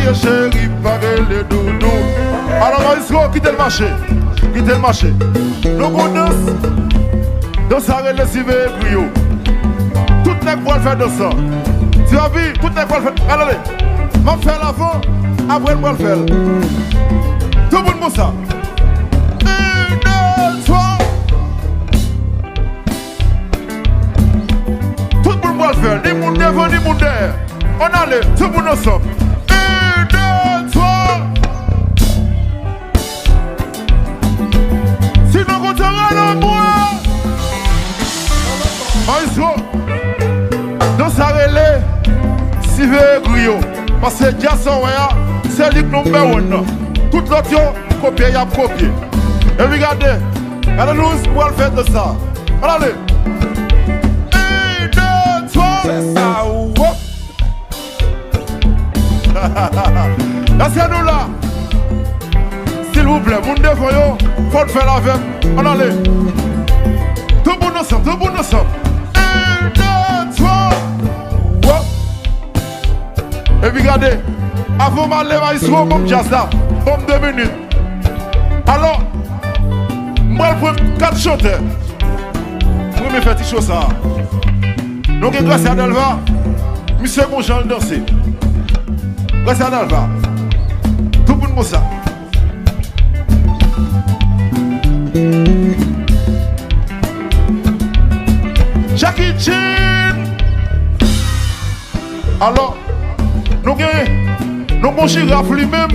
que chéri, pareil les doudou. Alors, Maestro, quittez le marché. Quittez le marché. Nous connaissons. Dans ça, les civils brio. Tout le monde va faire de ça. Tu as vu, tout le monde va faire. Allez, je vais faire l'avant, après je vais le faire. Tout le monde pour ça. 1, 2, 3. Tout le monde va le faire. Ni mon devant, ni mon derrière. On allait, tout le monde ensemble. 1, 2, 3. Sinon, on te rend le bois. Maestro, dans sa relais, si vous griot, parce que Jason, c'est lui qui nous met. Tout l'autre, copier, il y a copié. Et regardez, allez-nous pour le faire de ça. Allez. 1, 2, 3. C'est ça, wop. Laissez-nous là. S'il vous plaît, mon défaut, il faut le faire avec. On allez. Tout le monde ensemble, tout le monde ensemble. 1, 2, 3. Wop. Et puis regardez, avant de m'aller, je suis bon jazz là. Bon 2 minutes. Alors, moi je prends 4 chanteurs. Je vais faire des choses ça. Donc grâce à Delva, monsieur Gonjan danser. Grâce à Delva. Tout le monde ça. Jackie Chan. Alors, nous avons girafe lui-même.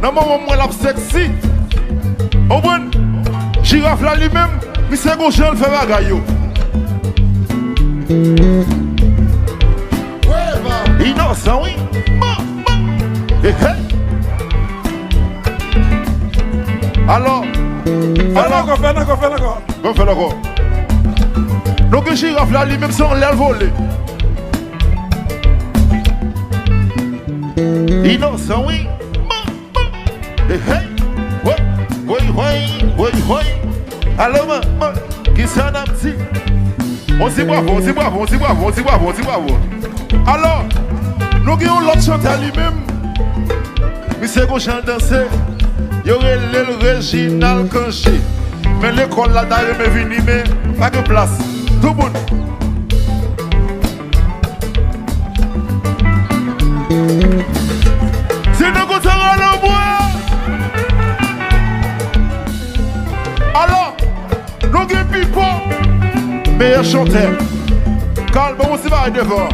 Nous avons la sexy. Au bon, girafe là lui-même, monsieur Gonjan le fait bagaille. Innocent, oui. Alors, fais encore. On fait encore. Donc, les girafes là, lui-même, sont l'air volé. Innocent, oui. Oui. Alors, qui s'en a petit? On s'y bravo. Alors, nous avons l'autre chanteur lui-même. Monsieur Gauchan danser. Il y aurait le Réginal Kanché. Mais l'école là d'ailleurs me venu, mais pas de place. Tout le monde. Si nous continuons le bois. Alors, nous avons Pipo. Meilleur chanteur. Calme, on s'y va devant.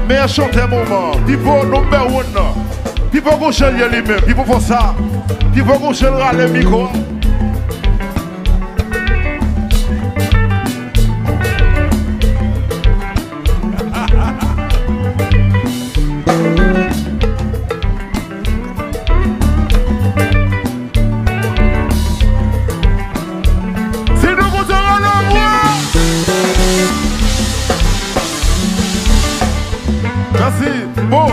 Meilleur chanteur moment. Pipo number 1. Pipo Gauchan lui-même. Pipo pour ça. Pipo Gauchan râle le micro. Bon,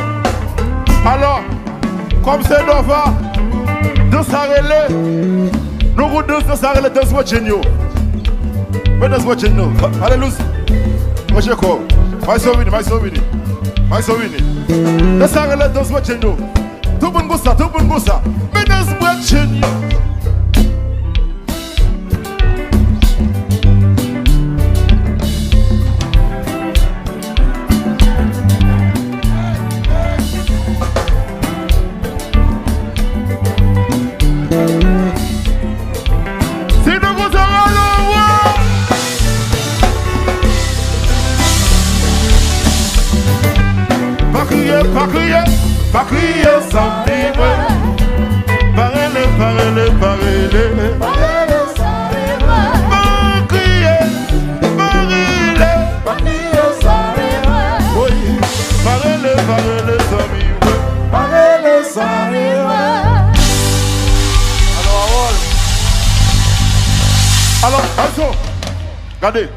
alors, comme c'est Nova, dans sa relais, nous avons dans sa relais, dans ce génie. Mais dans ce génie, alléluia. Moi je crois, moi je suis venu. Dans sa relais, dans ce génie. Tout le monde gosse ça, Mais dans ce génie. Pas crier sans vivre. Parlez. sans vivre. Pas crier sans vivre. Oui, parlez sans vivre. Parlez sans vivre. Alors, regardez,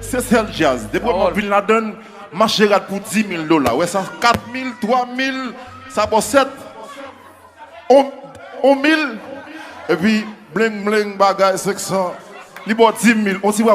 c'est le jazz. Depuis que Bin Laden marché pour $10,000. Ouais, ça 4,000, 3,000, ça pour 7, 1,000. Et puis, bling, bagaille, 500. Il boit 10,000. On s'y va,